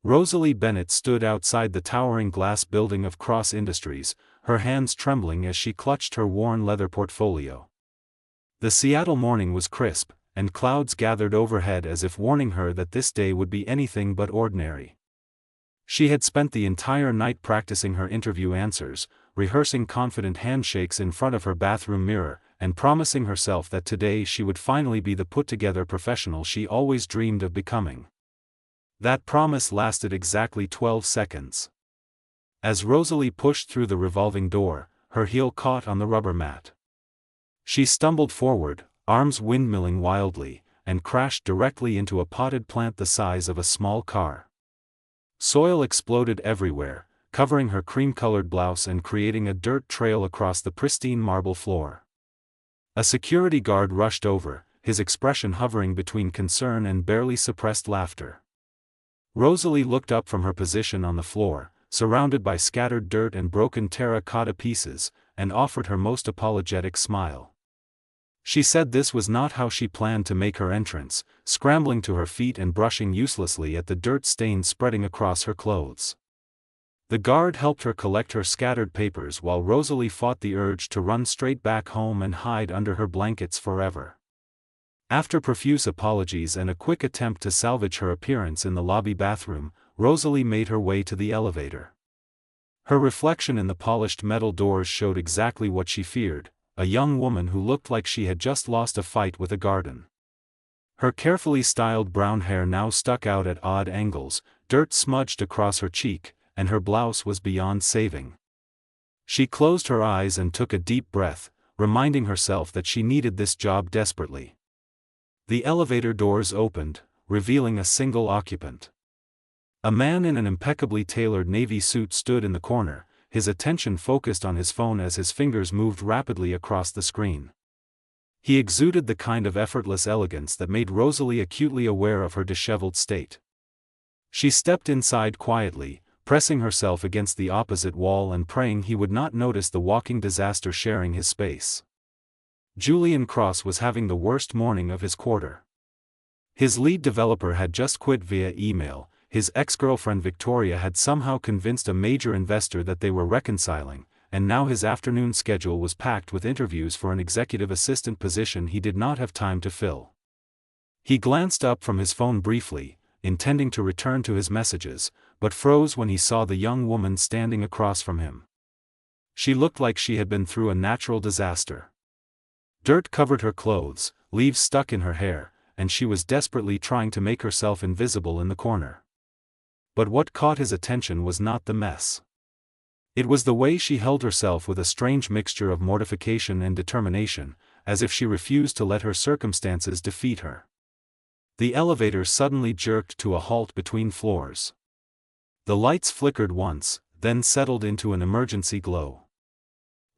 Rosalie Bennett stood outside the towering glass building of Cross Industries, her hands trembling as she clutched her worn leather portfolio. The Seattle morning was crisp, and clouds gathered overhead as if warning her that this day would be anything but ordinary. She had spent the entire night practicing her interview answers, rehearsing confident handshakes in front of her bathroom mirror, and promising herself that today she would finally be the put-together professional she always dreamed of becoming. That promise lasted exactly 12 seconds. As Rosalie pushed through the revolving door, her heel caught on the rubber mat. She stumbled forward, arms windmilling wildly, and crashed directly into a potted plant the size of a small car. Soil exploded everywhere, covering her cream-colored blouse and creating a dirt trail across the pristine marble floor. A security guard rushed over, his expression hovering between concern and barely suppressed laughter. Rosalie looked up from her position on the floor, surrounded by scattered dirt and broken terracotta pieces, and offered her most apologetic smile. She said this was not how she planned to make her entrance, scrambling to her feet and brushing uselessly at the dirt stains spreading across her clothes. The guard helped her collect her scattered papers while Rosalie fought the urge to run straight back home and hide under her blankets forever. After profuse apologies and a quick attempt to salvage her appearance in the lobby bathroom, Rosalie made her way to the elevator. Her reflection in the polished metal doors showed exactly what she feared: a young woman who looked like she had just lost a fight with a garden. Her carefully styled brown hair now stuck out at odd angles, dirt smudged across her cheek, and her blouse was beyond saving. She closed her eyes and took a deep breath, reminding herself that she needed this job desperately. The elevator doors opened, revealing a single occupant. A man in an impeccably tailored navy suit stood in the corner, his attention focused on his phone as his fingers moved rapidly across the screen. He exuded the kind of effortless elegance that made Rosalie acutely aware of her disheveled state. She stepped inside quietly, pressing herself against the opposite wall and praying he would not notice the walking disaster sharing his space. Julian Cross was having the worst morning of his quarter. His lead developer had just quit via email. His ex-girlfriend Victoria had somehow convinced a major investor that they were reconciling, and now his afternoon schedule was packed with interviews for an executive assistant position he did not have time to fill. He glanced up from his phone briefly, intending to return to his messages, but froze when he saw the young woman standing across from him. She looked like she had been through a natural disaster. Dirt covered her clothes, leaves stuck in her hair, and she was desperately trying to make herself invisible in the corner. But what caught his attention was not the mess. It was the way she held herself with a strange mixture of mortification and determination, as if she refused to let her circumstances defeat her. The elevator suddenly jerked to a halt between floors. The lights flickered once, then settled into an emergency glow.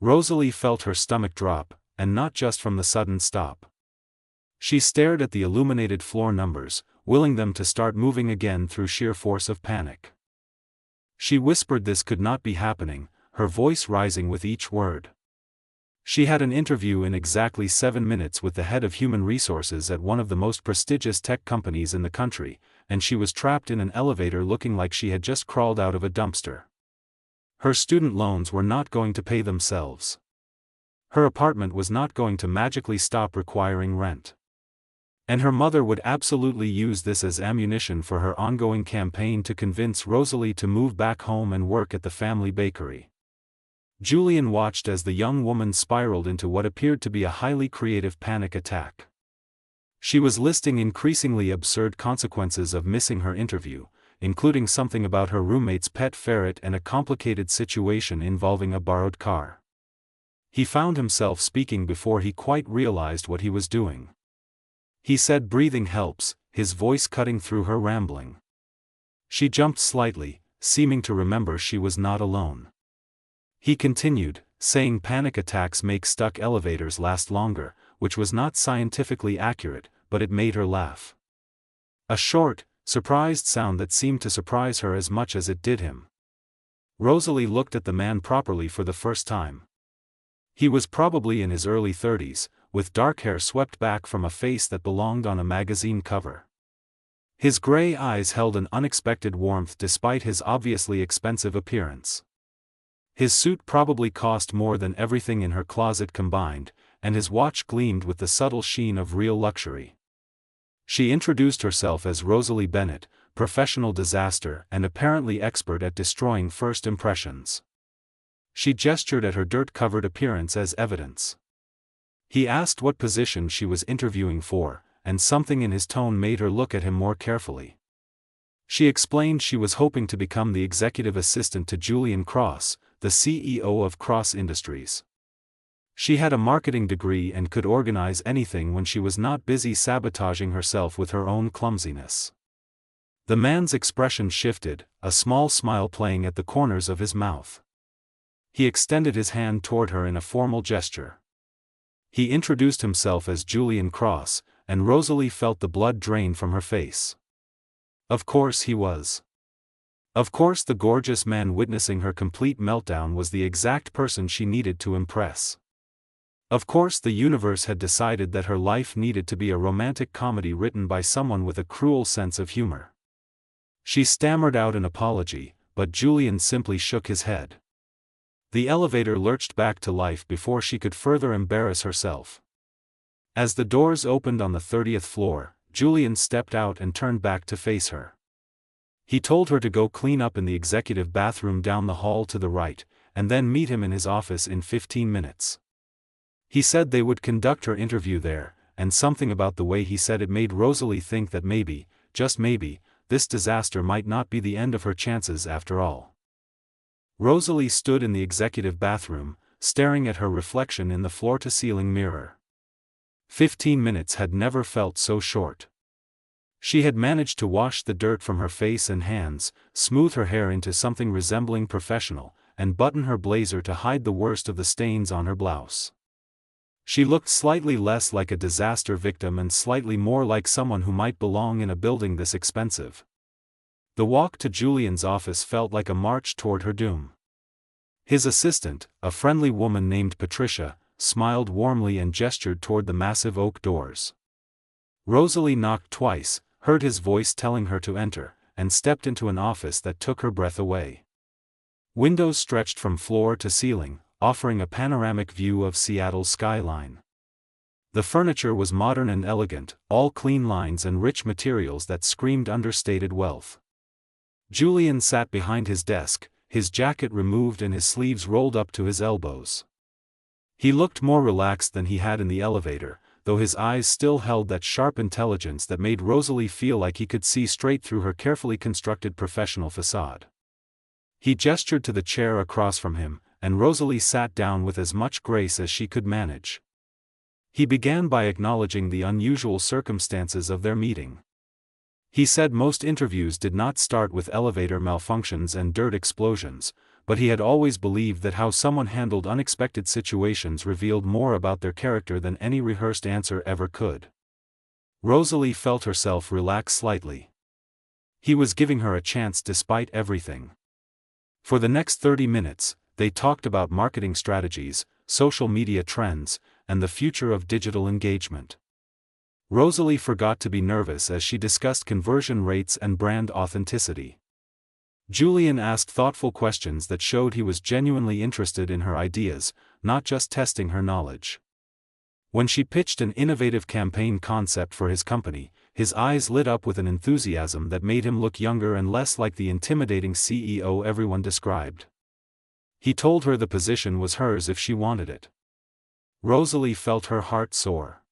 Rosalie felt her stomach drop, and not just from the sudden stop. She stared at the illuminated floor numbers, willing them to start moving again through sheer force of panic. She whispered this could not be happening, her voice rising with each word. She had an interview in exactly 7 minutes with the head of human resources at one of the most prestigious tech companies in the country, and she was trapped in an elevator looking like she had just crawled out of a dumpster. Her student loans were not going to pay themselves. Her apartment was not going to magically stop requiring rent. And her mother would absolutely use this as ammunition for her ongoing campaign to convince Rosalie to move back home and work at the family bakery. Julian watched as the young woman spiraled into what appeared to be a highly creative panic attack. She was listing increasingly absurd consequences of missing her interview, including something about her roommate's pet ferret and a complicated situation involving a borrowed car. He found himself speaking before he quite realized what he was doing. He said breathing helps, his voice cutting through her rambling. She jumped slightly, seeming to remember she was not alone. He continued, saying panic attacks make stuck elevators last longer, which was not scientifically accurate, but it made her laugh. A short, surprised sound that seemed to surprise her as much as it did him. Rosalie looked at the man properly for the first time. He was probably in his early 30s, with dark hair swept back from a face that belonged on a magazine cover. His gray eyes held an unexpected warmth despite his obviously expensive appearance. His suit probably cost more than everything in her closet combined, and his watch gleamed with the subtle sheen of real luxury. She introduced herself as Rosalie Bennett, professional disaster and apparently expert at destroying first impressions. She gestured at her dirt-covered appearance as evidence. He asked what position she was interviewing for, and something in his tone made her look at him more carefully. She explained she was hoping to become the executive assistant to Julian Cross, the CEO of Cross Industries. She had a marketing degree and could organize anything when she was not busy sabotaging herself with her own clumsiness. The man's expression shifted, a small smile playing at the corners of his mouth. He extended his hand toward her in a formal gesture. He introduced himself as Julian Cross, and Rosalie felt the blood drain from her face. Of course he was. Of course the gorgeous man witnessing her complete meltdown was the exact person she needed to impress. Of course the universe had decided that her life needed to be a romantic comedy written by someone with a cruel sense of humor. She stammered out an apology, but Julian simply shook his head. The elevator lurched back to life before she could further embarrass herself. As the doors opened on the 30th floor, Julian stepped out and turned back to face her. He told her to go clean up in the executive bathroom down the hall to the right, and then meet him in his office in 15 minutes. He said they would conduct her interview there, and something about the way he said it made Rosalie think that maybe, just maybe, this disaster might not be the end of her chances after all. Rosalie stood in the executive bathroom, staring at her reflection in the floor-to-ceiling mirror. 15 minutes had never felt so short. She had managed to wash the dirt from her face and hands, smooth her hair into something resembling professional, and button her blazer to hide the worst of the stains on her blouse. She looked slightly less like a disaster victim and slightly more like someone who might belong in a building this expensive. The walk to Julian's office felt like a march toward her doom. His assistant, a friendly woman named Patricia, smiled warmly and gestured toward the massive oak doors. Rosalie knocked twice, heard his voice telling her to enter, and stepped into an office that took her breath away. Windows stretched from floor to ceiling, offering a panoramic view of Seattle's skyline. The furniture was modern and elegant, all clean lines and rich materials that screamed understated wealth. Julian sat behind his desk, his jacket removed and his sleeves rolled up to his elbows. He looked more relaxed than he had in the elevator, though his eyes still held that sharp intelligence that made Rosalie feel like he could see straight through her carefully constructed professional facade. He gestured to the chair across from him, and Rosalie sat down with as much grace as she could manage. He began by acknowledging the unusual circumstances of their meeting. He said most interviews did not start with elevator malfunctions and dirt explosions, but he had always believed that how someone handled unexpected situations revealed more about their character than any rehearsed answer ever could. Rosalie felt herself relax slightly. He was giving her a chance despite everything. For the next 30 minutes, they talked about marketing strategies, social media trends, and the future of digital engagement. Rosalie forgot to be nervous as she discussed conversion rates and brand authenticity. Julian asked thoughtful questions that showed he was genuinely interested in her ideas, not just testing her knowledge. When she pitched an innovative campaign concept for his company, his eyes lit up with an enthusiasm that made him look younger and less like the intimidating CEO everyone described. He told her the position was hers if she wanted it. Rosalie felt her heart soar.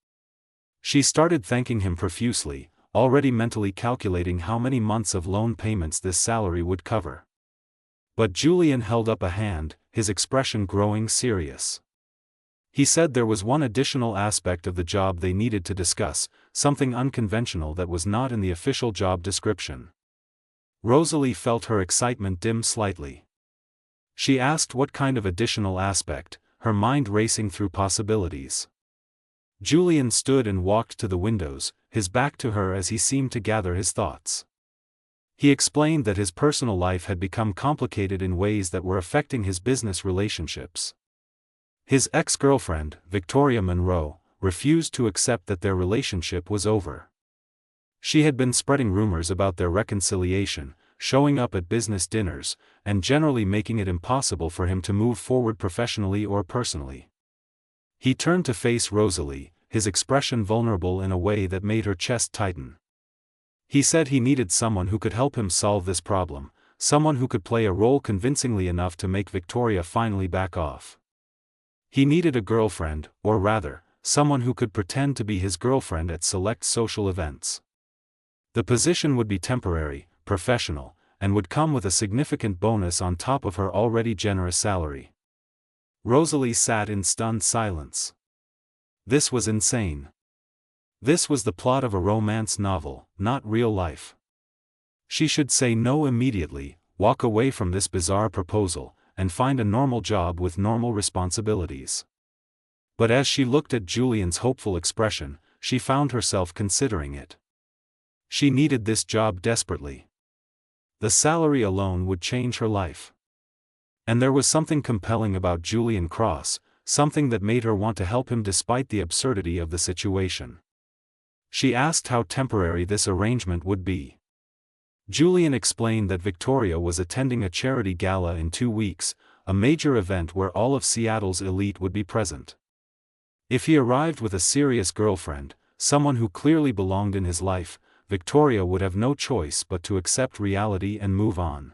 She started thanking him profusely, already mentally calculating how many months of loan payments this salary would cover. But Julian held up a hand, his expression growing serious. He said there was one additional aspect of the job they needed to discuss, something unconventional that was not in the official job description. Rosalie felt her excitement dim slightly. She asked what kind of additional aspect, her mind racing through possibilities. Julian stood and walked to the windows, his back to her as he seemed to gather his thoughts. He explained that his personal life had become complicated in ways that were affecting his business relationships. His ex-girlfriend, Victoria Monroe, refused to accept that their relationship was over. She had been spreading rumors about their reconciliation, showing up at business dinners, and generally making it impossible for him to move forward professionally or personally. He turned to face Rosalie, his expression vulnerable in a way that made her chest tighten. He said he needed someone who could help him solve this problem, someone who could play a role convincingly enough to make Victoria finally back off. He needed a girlfriend, or rather, someone who could pretend to be his girlfriend at select social events. The position would be temporary, professional, and would come with a significant bonus on top of her already generous salary. Rosalie sat in stunned silence. This was insane. This was the plot of a romance novel, not real life. She should say no immediately, walk away from this bizarre proposal, and find a normal job with normal responsibilities. But as she looked at Julian's hopeful expression, she found herself considering it. She needed this job desperately. The salary alone would change her life. And there was something compelling about Julian Cross, something that made her want to help him despite the absurdity of the situation. She asked how temporary this arrangement would be. Julian explained that Victoria was attending a charity gala in 2 weeks, a major event where all of Seattle's elite would be present. If he arrived with a serious girlfriend, someone who clearly belonged in his life, Victoria would have no choice but to accept reality and move on.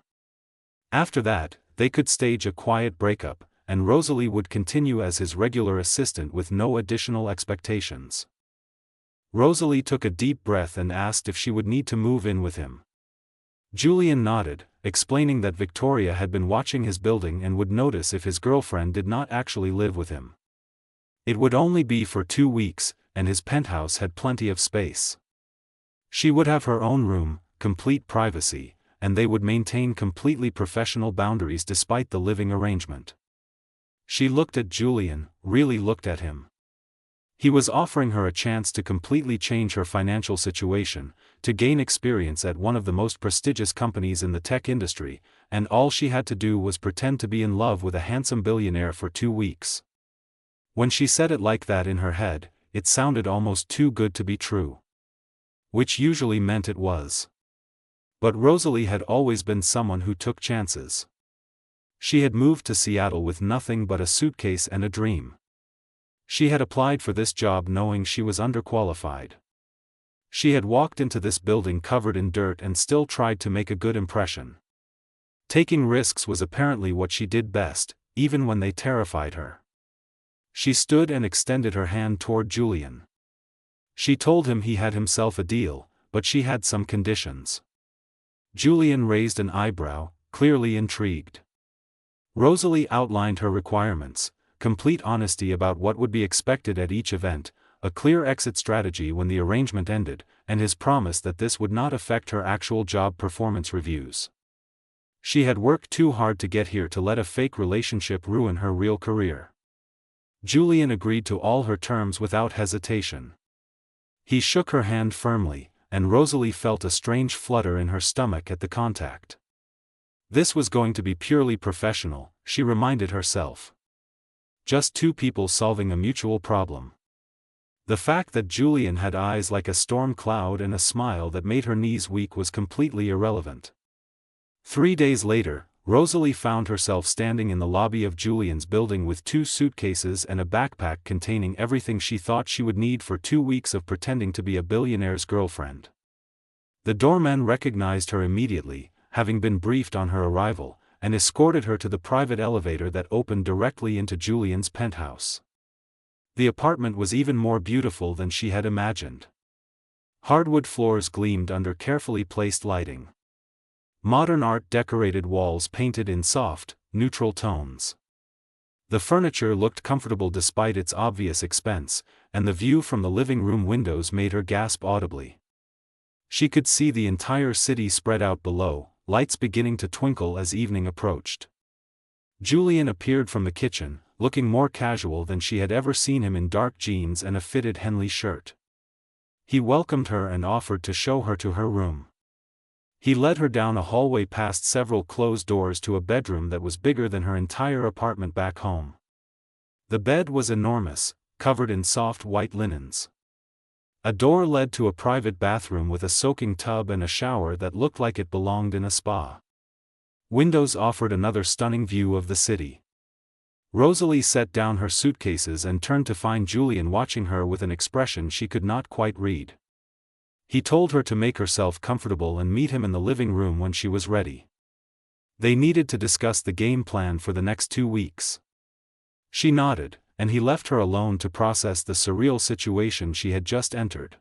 After that, they could stage a quiet breakup, and Rosalie would continue as his regular assistant with no additional expectations. Rosalie took a deep breath and asked if she would need to move in with him. Julian nodded, explaining that Victoria had been watching his building and would notice if his girlfriend did not actually live with him. It would only be for 2 weeks, and his penthouse had plenty of space. She would have her own room, complete privacy, and they would maintain completely professional boundaries despite the living arrangement. She looked at Julian, really looked at him. He was offering her a chance to completely change her financial situation, to gain experience at one of the most prestigious companies in the tech industry, and all she had to do was pretend to be in love with a handsome billionaire for 2 weeks. When she said it like that in her head, it sounded almost too good to be true. Which usually meant it was. But Rosalie had always been someone who took chances. She had moved to Seattle with nothing but a suitcase and a dream. She had applied for this job knowing she was underqualified. She had walked into this building covered in dirt and still tried to make a good impression. Taking risks was apparently what she did best, even when they terrified her. She stood and extended her hand toward Julian. She told him he had himself a deal, but she had some conditions. Julian raised an eyebrow, clearly intrigued. Rosalie outlined her requirements: complete honesty about what would be expected at each event, a clear exit strategy when the arrangement ended, and his promise that this would not affect her actual job performance reviews. She had worked too hard to get here to let a fake relationship ruin her real career. Julian agreed to all her terms without hesitation. He shook her hand firmly, and Rosalie felt a strange flutter in her stomach at the contact. This was going to be purely professional, she reminded herself. Just 2 people solving a mutual problem. The fact that Julian had eyes like a storm cloud and a smile that made her knees weak was completely irrelevant. 3 days later, Rosalie found herself standing in the lobby of Julian's building with 2 suitcases and a backpack containing everything she thought she would need for 2 weeks of pretending to be a billionaire's girlfriend. The doorman recognized her immediately, having been briefed on her arrival, and escorted her to the private elevator that opened directly into Julian's penthouse. The apartment was even more beautiful than she had imagined. Hardwood floors gleamed under carefully placed lighting. Modern art decorated walls painted in soft, neutral tones. The furniture looked comfortable despite its obvious expense, and the view from the living room windows made her gasp audibly. She could see the entire city spread out below, lights beginning to twinkle as evening approached. Julian appeared from the kitchen, looking more casual than she had ever seen him, in dark jeans and a fitted Henley shirt. He welcomed her and offered to show her to her room. He led her down a hallway past several closed doors to a bedroom that was bigger than her entire apartment back home. The bed was enormous, covered in soft white linens. A door led to a private bathroom with a soaking tub and a shower that looked like it belonged in a spa. Windows offered another stunning view of the city. Rosalie set down her suitcases and turned to find Julian watching her with an expression she could not quite read. He told her to make herself comfortable and meet him in the living room when she was ready. They needed to discuss the game plan for the next 2 weeks. She nodded, and he left her alone to process the surreal situation she had just entered.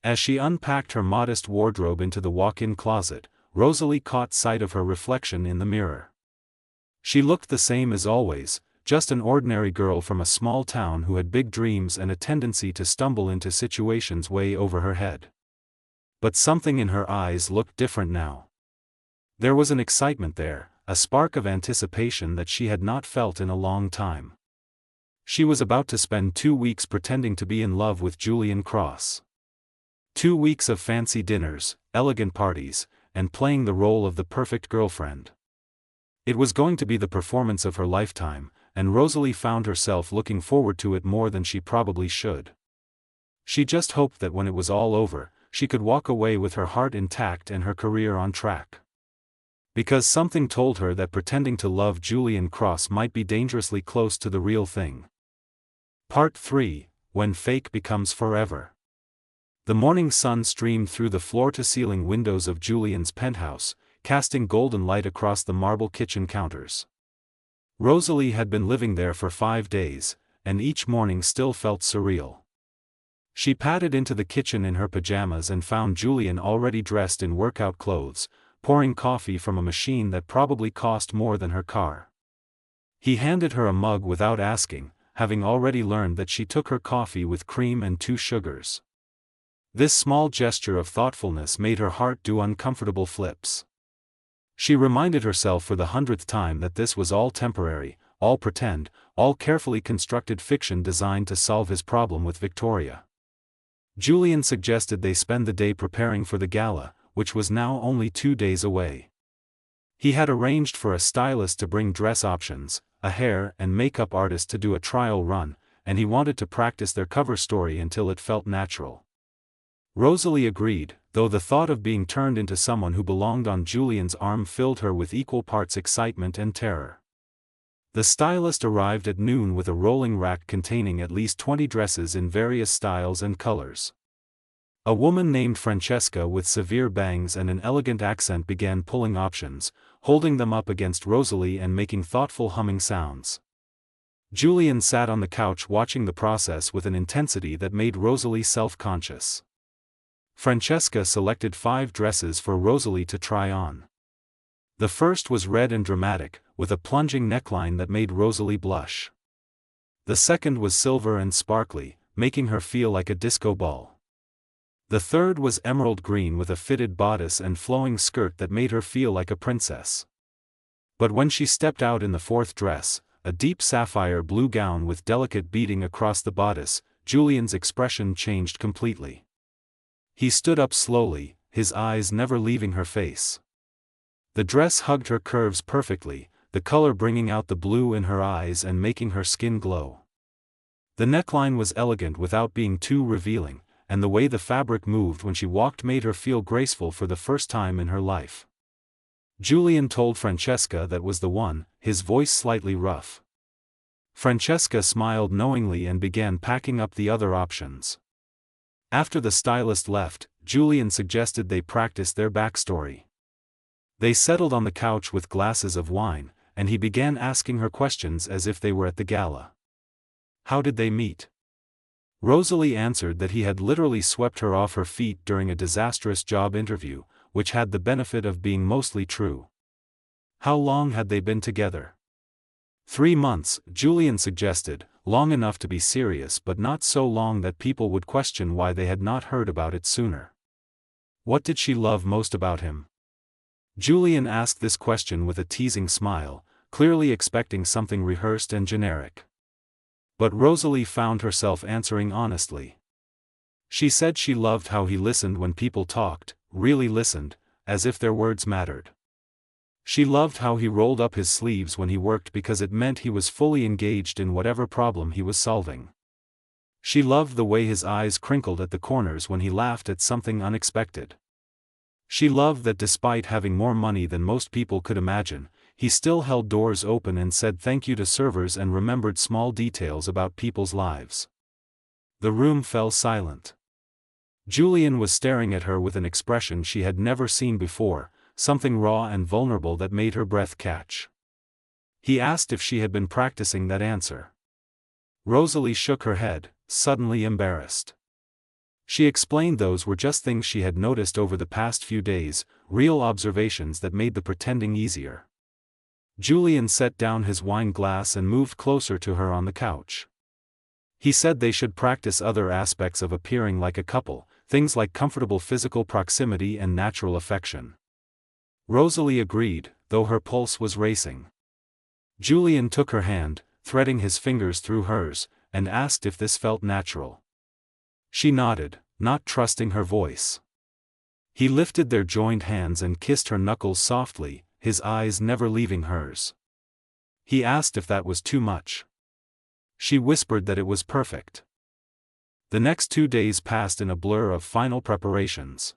As she unpacked her modest wardrobe into the walk-in closet, Rosalie caught sight of her reflection in the mirror. She looked the same as always, just an ordinary girl from a small town who had big dreams and a tendency to stumble into situations way over her head. But something in her eyes looked different now. There was an excitement there, a spark of anticipation that she had not felt in a long time. She was about to spend 2 weeks pretending to be in love with Julian Cross. 2 weeks of fancy dinners, elegant parties, and playing the role of the perfect girlfriend. It was going to be the performance of her lifetime, and Rosalie found herself looking forward to it more than she probably should. She just hoped that when it was all over, she could walk away with her heart intact and her career on track. Because something told her that pretending to love Julian Cross might be dangerously close to the real thing. Part 3, When Fake Becomes Forever. The morning sun streamed through the floor-to-ceiling windows of Julian's penthouse, casting golden light across the marble kitchen counters. Rosalie had been living there for 5 days, and each morning still felt surreal. She padded into the kitchen in her pajamas and found Julian already dressed in workout clothes, pouring coffee from a machine that probably cost more than her car. He handed her a mug without asking, having already learned that she took her coffee with cream and 2 sugars. This small gesture of thoughtfulness made her heart do uncomfortable flips. She reminded herself for the 100th time that this was all temporary, all pretend, all carefully constructed fiction designed to solve his problem with Victoria. Julian suggested they spend the day preparing for the gala, which was now only 2 days away. He had arranged for a stylist to bring dress options, a hair and makeup artist to do a trial run, and he wanted to practice their cover story until it felt natural. Rosalie agreed, though the thought of being turned into someone who belonged on Julian's arm filled her with equal parts excitement and terror. The stylist arrived at noon with a rolling rack containing at least 20 dresses in various styles and colors. A woman named Francesca with severe bangs and an elegant accent began pulling options, holding them up against Rosalie and making thoughtful humming sounds. Julian sat on the couch watching the process with an intensity that made Rosalie self-conscious. Francesca selected 5 dresses for Rosalie to try on. The first was red and dramatic, with a plunging neckline that made Rosalie blush. The second was silver and sparkly, making her feel like a disco ball. The third was emerald green with a fitted bodice and flowing skirt that made her feel like a princess. But when she stepped out in the 4th dress, a deep sapphire blue gown with delicate beading across the bodice, Julian's expression changed completely. He stood up slowly, his eyes never leaving her face. The dress hugged her curves perfectly, the color bringing out the blue in her eyes and making her skin glow. The neckline was elegant without being too revealing, and the way the fabric moved when she walked made her feel graceful for the first time in her life. Julian told Francesca that was the one, his voice slightly rough. Francesca smiled knowingly and began packing up the other options. After the stylist left, Julian suggested they practice their backstory. They settled on the couch with glasses of wine, and he began asking her questions as if they were at the gala. How did they meet? Rosalie answered that he had literally swept her off her feet during a disastrous job interview, which had the benefit of being mostly true. How long had they been together? 3 months, Julian suggested, long enough to be serious but not so long that people would question why they had not heard about it sooner. What did she love most about him? Julian asked this question with a teasing smile, clearly expecting something rehearsed and generic. But Rosalie found herself answering honestly. She said she loved how he listened when people talked, really listened, as if their words mattered. She loved how he rolled up his sleeves when he worked because it meant he was fully engaged in whatever problem he was solving. She loved the way his eyes crinkled at the corners when he laughed at something unexpected. She loved that despite having more money than most people could imagine, he still held doors open and said thank you to servers and remembered small details about people's lives. The room fell silent. Julian was staring at her with an expression she had never seen before, something raw and vulnerable that made her breath catch. He asked if she had been practicing that answer. Rosalie shook her head, suddenly embarrassed. She explained those were just things she had noticed over the past few days, real observations that made the pretending easier. Julian set down his wine glass and moved closer to her on the couch. He said they should practice other aspects of appearing like a couple, things like comfortable physical proximity and natural affection. Rosalie agreed, though her pulse was racing. Julian took her hand, threading his fingers through hers, and asked if this felt natural. She nodded, not trusting her voice. He lifted their joined hands and kissed her knuckles softly, his eyes never leaving hers. He asked if that was too much. She whispered that it was perfect. The next 2 days passed in a blur of final preparations.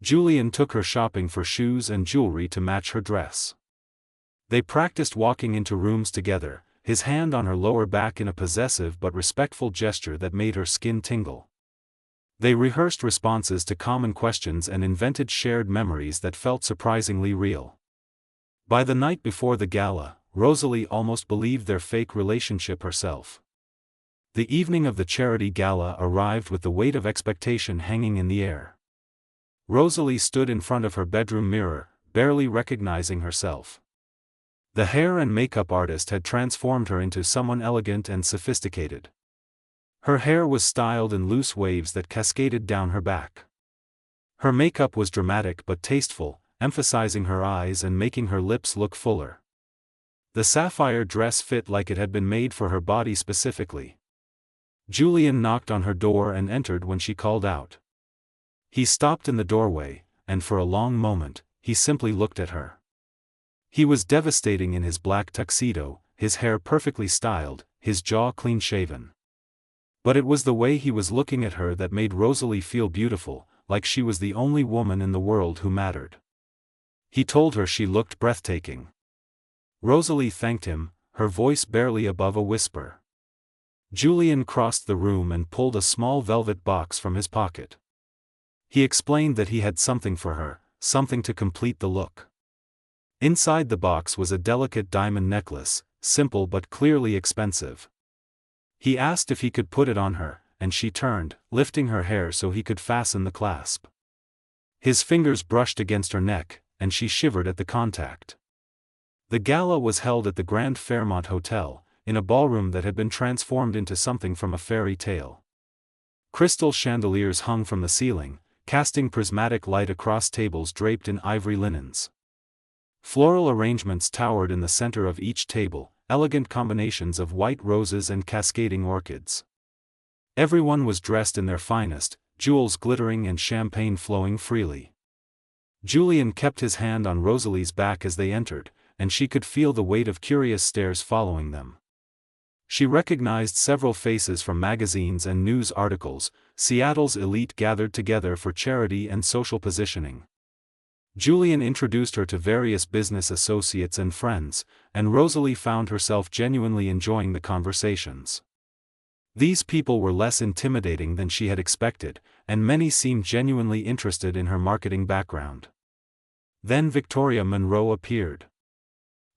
Julian took her shopping for shoes and jewelry to match her dress. They practiced walking into rooms together, his hand on her lower back in a possessive but respectful gesture that made her skin tingle. They rehearsed responses to common questions and invented shared memories that felt surprisingly real. By the night before the gala, Rosalie almost believed their fake relationship herself. The evening of the charity gala arrived with the weight of expectation hanging in the air. Rosalie stood in front of her bedroom mirror, barely recognizing herself. The hair and makeup artist had transformed her into someone elegant and sophisticated. Her hair was styled in loose waves that cascaded down her back. Her makeup was dramatic but tasteful, emphasizing her eyes and making her lips look fuller. The sapphire dress fit like it had been made for her body specifically. Julian knocked on her door and entered when she called out. He stopped in the doorway, and for a long moment, he simply looked at her. He was devastating in his black tuxedo, his hair perfectly styled, his jaw clean-shaven. But it was the way he was looking at her that made Rosalie feel beautiful, like she was the only woman in the world who mattered. He told her she looked breathtaking. Rosalie thanked him, her voice barely above a whisper. Julian crossed the room and pulled a small velvet box from his pocket. He explained that he had something for her, something to complete the look. Inside the box was a delicate diamond necklace, simple but clearly expensive. He asked if he could put it on her, and she turned, lifting her hair so he could fasten the clasp. His fingers brushed against her neck, and she shivered at the contact. The gala was held at the Grand Fairmont Hotel, in a ballroom that had been transformed into something from a fairy tale. Crystal chandeliers hung from the ceiling, casting prismatic light across tables draped in ivory linens. Floral arrangements towered in the center of each table, elegant combinations of white roses and cascading orchids. Everyone was dressed in their finest, jewels glittering and champagne flowing freely. Julian kept his hand on Rosalie's back as they entered, and she could feel the weight of curious stares following them. She recognized several faces from magazines and news articles. Seattle's elite gathered together for charity and social positioning. Julian introduced her to various business associates and friends, and Rosalie found herself genuinely enjoying the conversations. These people were less intimidating than she had expected, and many seemed genuinely interested in her marketing background. Then Victoria Monroe appeared.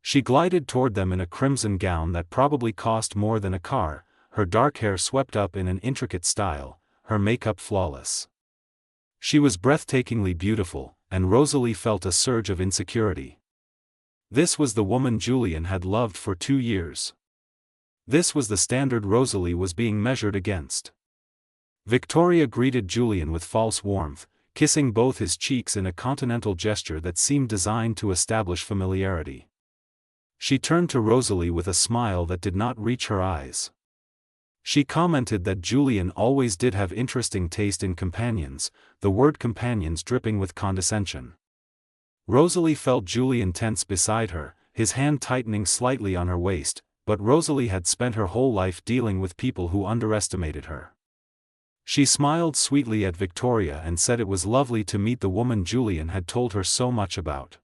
She glided toward them in a crimson gown that probably cost more than a car, her dark hair swept up in an intricate style, her makeup flawless. She was breathtakingly beautiful, and Rosalie felt a surge of insecurity. This was the woman Julian had loved for 2 years. This was the standard Rosalie was being measured against. Victoria greeted Julian with false warmth, kissing both his cheeks in a continental gesture that seemed designed to establish familiarity. She turned to Rosalie with a smile that did not reach her eyes. She commented that Julian always did have interesting taste in companions, the word companions dripping with condescension. Rosalie felt Julian tense beside her, his hand tightening slightly on her waist, but Rosalie had spent her whole life dealing with people who underestimated her. She smiled sweetly at Victoria and said it was lovely to meet the woman Julian had told her so much about.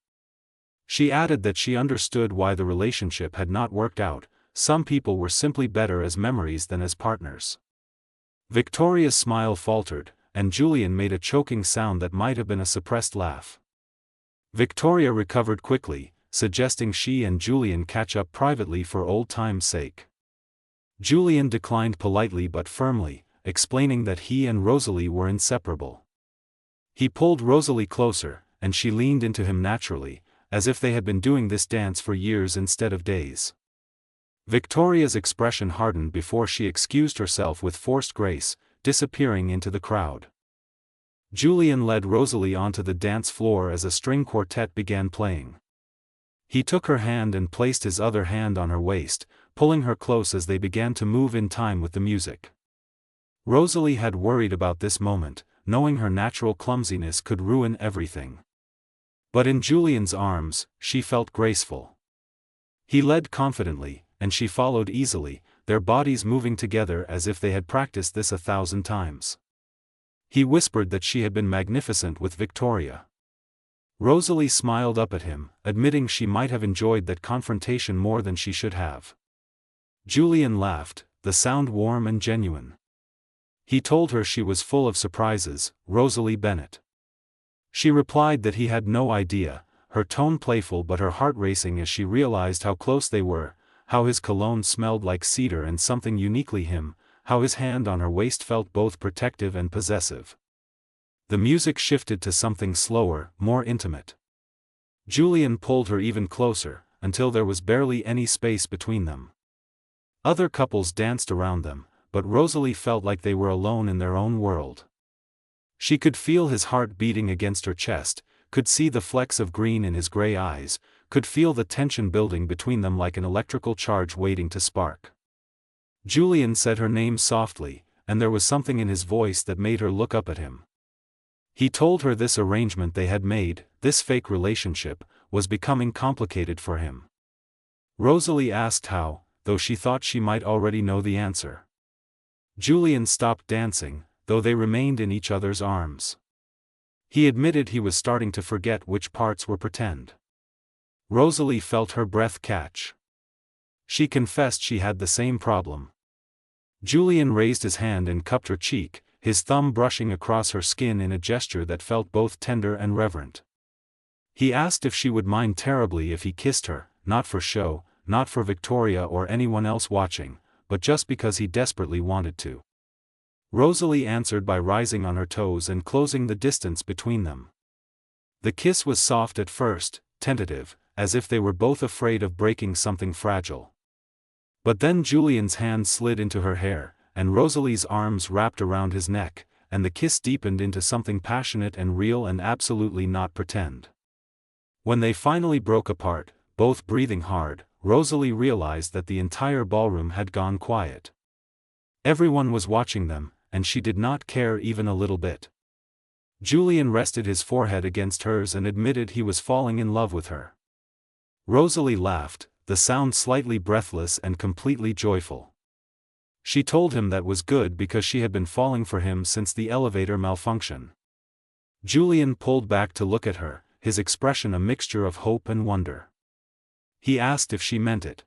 She added that she understood why the relationship had not worked out. Some people were simply better as memories than as partners. Victoria's smile faltered, and Julian made a choking sound that might have been a suppressed laugh. Victoria recovered quickly, suggesting she and Julian catch up privately for old time's sake. Julian declined politely but firmly, explaining that he and Rosalie were inseparable. He pulled Rosalie closer, and she leaned into him naturally, as if they had been doing this dance for years instead of days. Victoria's expression hardened before she excused herself with forced grace, disappearing into the crowd. Julian led Rosalie onto the dance floor as a string quartet began playing. He took her hand and placed his other hand on her waist, pulling her close as they began to move in time with the music. Rosalie had worried about this moment, knowing her natural clumsiness could ruin everything. But in Julian's arms, she felt graceful. He led confidently, and she followed easily, their bodies moving together as if they had practiced this 1,000 times. He whispered that she had been magnificent with Victoria. Rosalie smiled up at him, admitting she might have enjoyed that confrontation more than she should have. Julian laughed, the sound warm and genuine. He told her she was full of surprises, Rosalie Bennett. She replied that he had no idea, her tone playful but her heart racing as she realized how close they were, how his cologne smelled like cedar and something uniquely him, how his hand on her waist felt both protective and possessive. The music shifted to something slower, more intimate. Julian pulled her even closer, until there was barely any space between them. Other couples danced around them, but Rosalie felt like they were alone in their own world. She could feel his heart beating against her chest, could see the flecks of green in his gray eyes, could feel the tension building between them like an electrical charge waiting to spark. Julian said her name softly, and there was something in his voice that made her look up at him. He told her this arrangement they had made, this fake relationship, was becoming complicated for him. Rosalie asked how, though she thought she might already know the answer. Julian stopped dancing, though they remained in each other's arms. He admitted he was starting to forget which parts were pretend. Rosalie felt her breath catch. She confessed she had the same problem. Julian raised his hand and cupped her cheek, his thumb brushing across her skin in a gesture that felt both tender and reverent. He asked if she would mind terribly if he kissed her, not for show, not for Victoria or anyone else watching, but just because he desperately wanted to. Rosalie answered by rising on her toes and closing the distance between them. The kiss was soft at first, tentative, as if they were both afraid of breaking something fragile. But then Julian's hand slid into her hair, and Rosalie's arms wrapped around his neck, and the kiss deepened into something passionate and real and absolutely not pretend. When they finally broke apart, both breathing hard, Rosalie realized that the entire ballroom had gone quiet. Everyone was watching them, and she did not care even a little bit. Julian rested his forehead against hers and admitted he was falling in love with her. Rosalie laughed, the sound slightly breathless and completely joyful. She told him that was good because she had been falling for him since the elevator malfunction. Julian pulled back to look at her, his expression a mixture of hope and wonder. He asked if she meant it.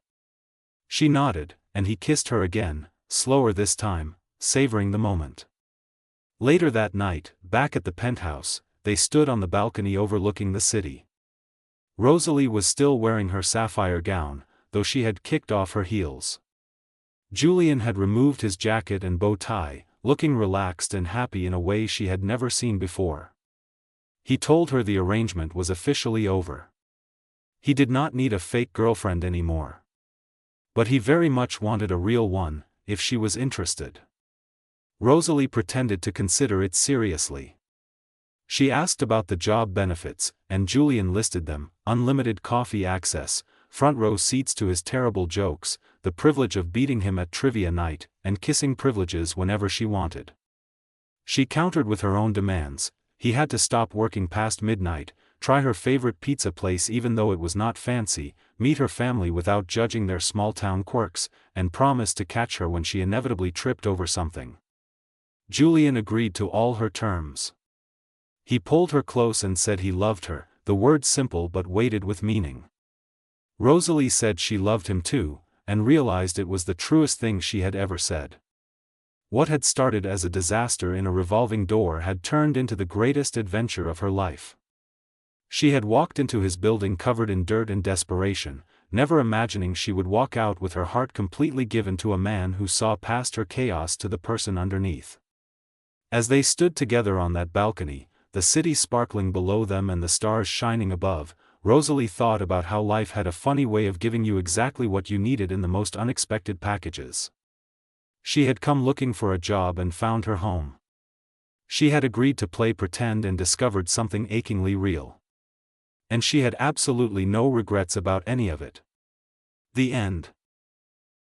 She nodded, and he kissed her again, slower this time, savoring the moment. Later that night, back at the penthouse, they stood on the balcony overlooking the city. Rosalie was still wearing her sapphire gown, though she had kicked off her heels. Julian had removed his jacket and bow tie, looking relaxed and happy in a way she had never seen before. He told her the arrangement was officially over. He did not need a fake girlfriend anymore. But he very much wanted a real one, if she was interested. Rosalie pretended to consider it seriously. She asked about the job benefits, and Julian listed them: unlimited coffee access, front row seats to his terrible jokes, the privilege of beating him at trivia night, and kissing privileges whenever she wanted. She countered with her own demands: he had to stop working past midnight, try her favorite pizza place even though it was not fancy, meet her family without judging their small-town quirks, and promise to catch her when she inevitably tripped over something. Julian agreed to all her terms. He pulled her close and said he loved her, the words simple but weighted with meaning. Rosalie said she loved him too, and realized it was the truest thing she had ever said. What had started as a disaster in a revolving door had turned into the greatest adventure of her life. She had walked into his building covered in dirt and desperation, never imagining she would walk out with her heart completely given to a man who saw past her chaos to the person underneath. As they stood together on that balcony, the city sparkling below them and the stars shining above, Rosalie thought about how life had a funny way of giving you exactly what you needed in the most unexpected packages. She had come looking for a job and found her home. She had agreed to play pretend and discovered something achingly real. And she had absolutely no regrets about any of it. The end.